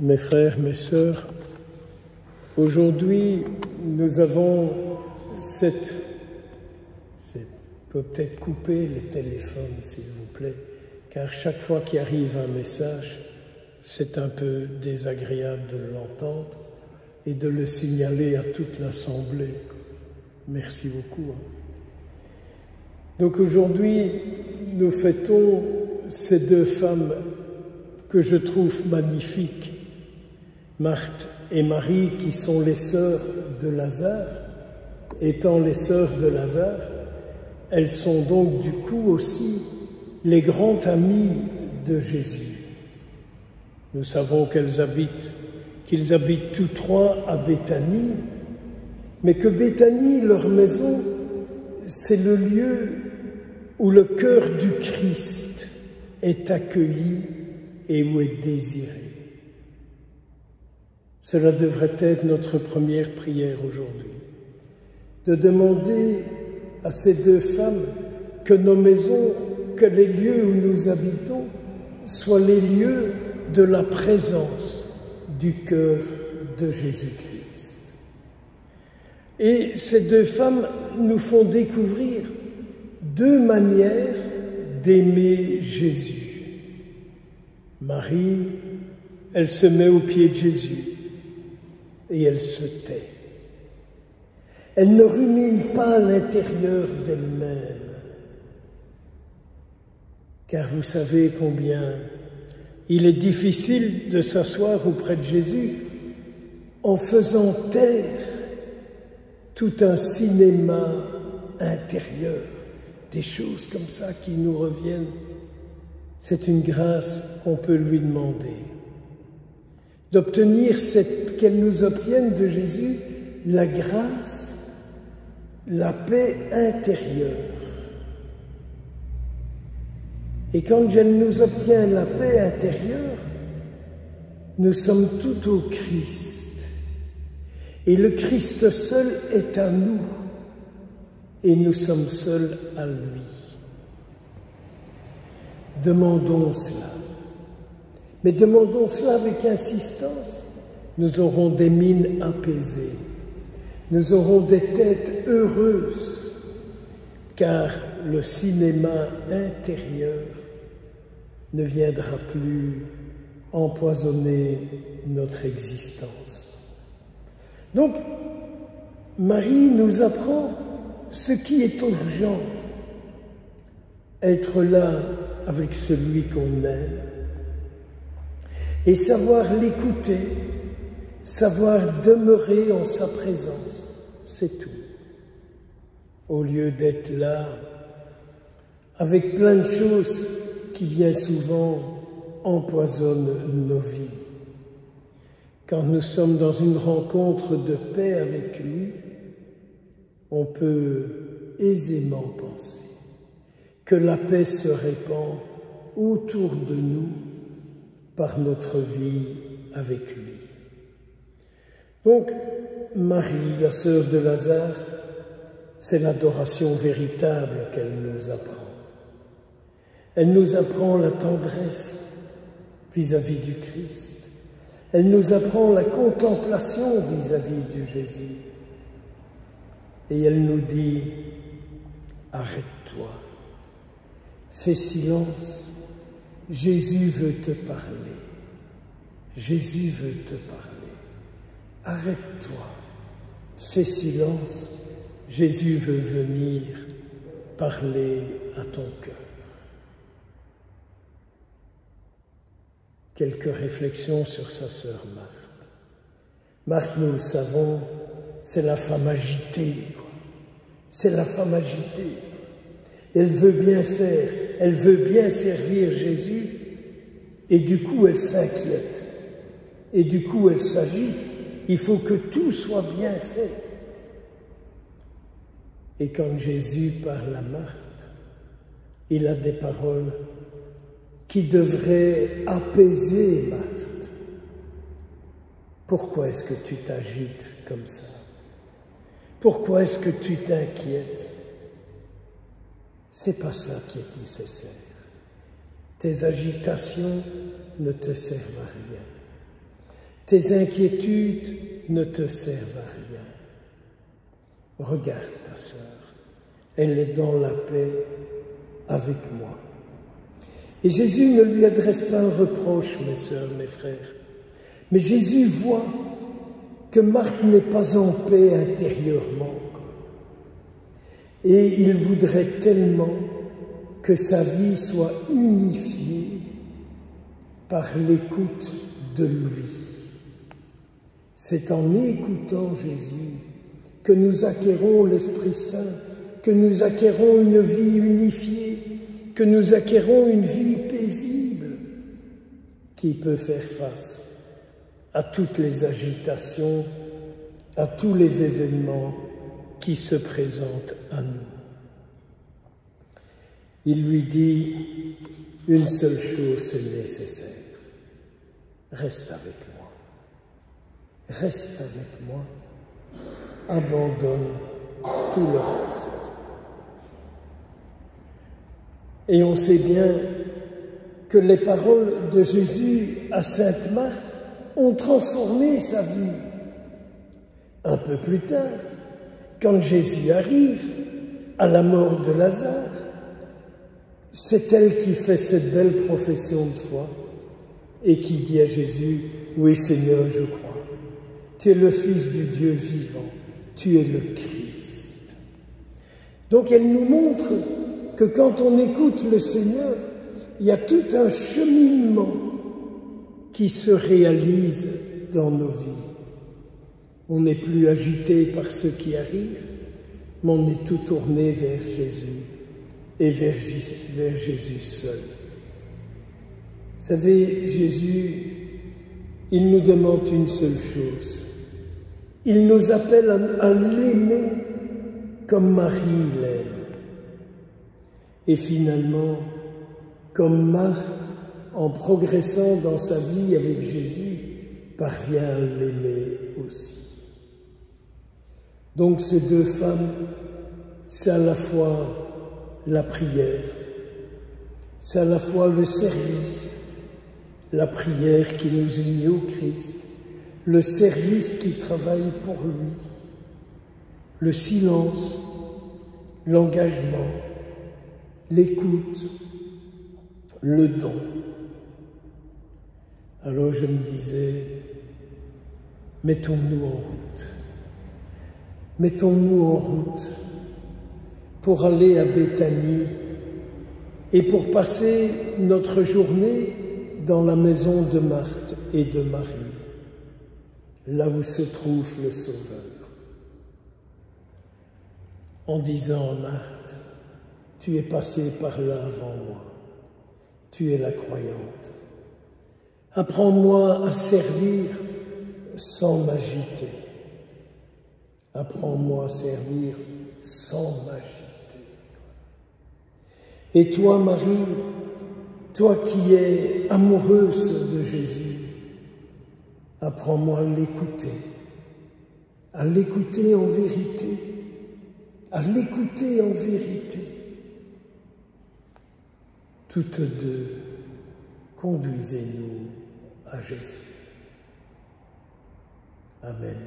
Mes frères, mes sœurs, aujourd'hui, nous avons cette... Peut-être couper les téléphones, s'il vous plaît, car chaque fois qu'il arrive un message, c'est un peu désagréable de l'entendre et de le signaler à toute l'Assemblée. Merci beaucoup. Donc aujourd'hui, nous fêtons ces deux femmes que je trouve magnifiques, Marthe et Marie, qui sont les sœurs de Lazare. Étant les sœurs de Lazare, elles sont donc du coup aussi les grandes amies de Jésus. Nous savons qu'ils habitent tous trois à Béthanie, mais que Béthanie, leur maison, c'est le lieu où le cœur du Christ est accueilli et où est désiré. Cela devrait être notre première prière aujourd'hui, de demander à ces deux femmes que nos maisons, que les lieux où nous habitons soient les lieux de la présence du cœur de Jésus-Christ. Et ces deux femmes nous font découvrir deux manières d'aimer Jésus. Marie, elle se met aux pieds de Jésus et elle se tait. Elle ne rumine pas à l'intérieur d'elle-même, car vous savez combien il est difficile de s'asseoir auprès de Jésus en faisant taire tout un cinéma intérieur, des choses comme ça qui nous reviennent. C'est une grâce qu'on peut lui demander, d'obtenir qu'elle nous obtienne de Jésus la grâce, la paix intérieure. Et quand elle nous obtient la paix intérieure, nous sommes tout au Christ. Et le Christ seul est à nous, et nous sommes seuls à lui. Demandons cela. Mais demandons cela avec insistance. Nous aurons des mines apaisées. Nous aurons des têtes heureuses, car le cinéma intérieur ne viendra plus empoisonner notre existence. Donc, Marie nous apprend ce qui est urgent, être là avec celui qu'on aime, et savoir l'écouter, savoir demeurer en sa présence, c'est tout. Au lieu d'être là avec plein de choses qui bien souvent empoisonnent nos vies. Quand nous sommes dans une rencontre de paix avec lui, on peut aisément penser que la paix se répand autour de nous par notre vie avec lui. Donc, Marie, la sœur de Lazare, c'est l'adoration véritable qu'elle nous apprend. Elle nous apprend la tendresse vis-à-vis du Christ. Elle nous apprend la contemplation vis-à-vis de Jésus. Et elle nous dit, arrête-toi, fais silence, Jésus veut te parler. Jésus veut te parler. Arrête-toi, fais silence, Jésus veut venir parler à ton cœur. Quelques réflexions sur sa sœur Marthe. Marthe, nous le savons, c'est la femme agitée, c'est la femme agitée. Elle veut bien faire, elle veut bien servir Jésus, et du coup elle s'inquiète, et du coup elle s'agite. Il faut que tout soit bien fait. Et quand Jésus parle à Marthe, il a des paroles qui devraient apaiser Marthe. Pourquoi est-ce que tu t'agites comme ça? Pourquoi est-ce que tu t'inquiètes? C'est pas ça qui est nécessaire. Tes agitations ne te servent à rien. Tes inquiétudes ne te servent à rien. Regarde ta sœur, elle est dans la paix avec moi. Et Jésus ne lui adresse pas un reproche, mes sœurs, mes frères, mais Jésus voit que Marthe n'est pas en paix intérieurement. Et il voudrait tellement que sa vie soit unifiée par l'écoute de lui. C'est en écoutant Jésus que nous acquérons l'Esprit Saint, que nous acquérons une vie unifiée, que nous acquérons une vie paisible qui peut faire face à toutes les agitations, à tous les événements qui se présentent à nous. Il lui dit une seule chose, c'est nécessaire. Reste avec moi. Reste avec moi. Abandonne tout le reste. Et on sait bien que les paroles de Jésus à Sainte Marthe ont transformé sa vie. Un peu plus tard, quand Jésus arrive à la mort de Lazare, c'est elle qui fait cette belle profession de foi et qui dit à Jésus, « Oui Seigneur, je crois, tu es le Fils du Dieu vivant, tu es le Christ. » Donc elle nous montre que quand on écoute le Seigneur, il y a tout un cheminement qui se réalise dans nos vies. On n'est plus agité par ce qui arrive, mais on est tout tourné vers Jésus et vers Jésus seul. Vous savez, Jésus, il nous demande une seule chose. Il nous appelle à l'aimer comme Marie l'aime. Et finalement, comme Marthe, en progressant dans sa vie avec Jésus, parvient à l'aimer aussi. Donc ces deux femmes, c'est à la fois la prière, c'est à la fois le service, la prière qui nous unit au Christ, le service qui travaille pour lui, le silence, l'engagement, l'écoute, le don. Alors je me disais, mettons-nous en route. Mettons-nous en route pour aller à Béthanie et pour passer notre journée dans la maison de Marthe et de Marie, là où se trouve le Sauveur, en disant à Marthe, tu es passée par là avant moi, tu es la croyante. Apprends-moi à servir sans m'agiter. Apprends-moi à servir sans m'agiter. Et toi, Marie, toi qui es amoureuse de Jésus, apprends-moi à l'écouter en vérité, à l'écouter en vérité. Toutes deux, conduisez-nous à Jésus. Amen.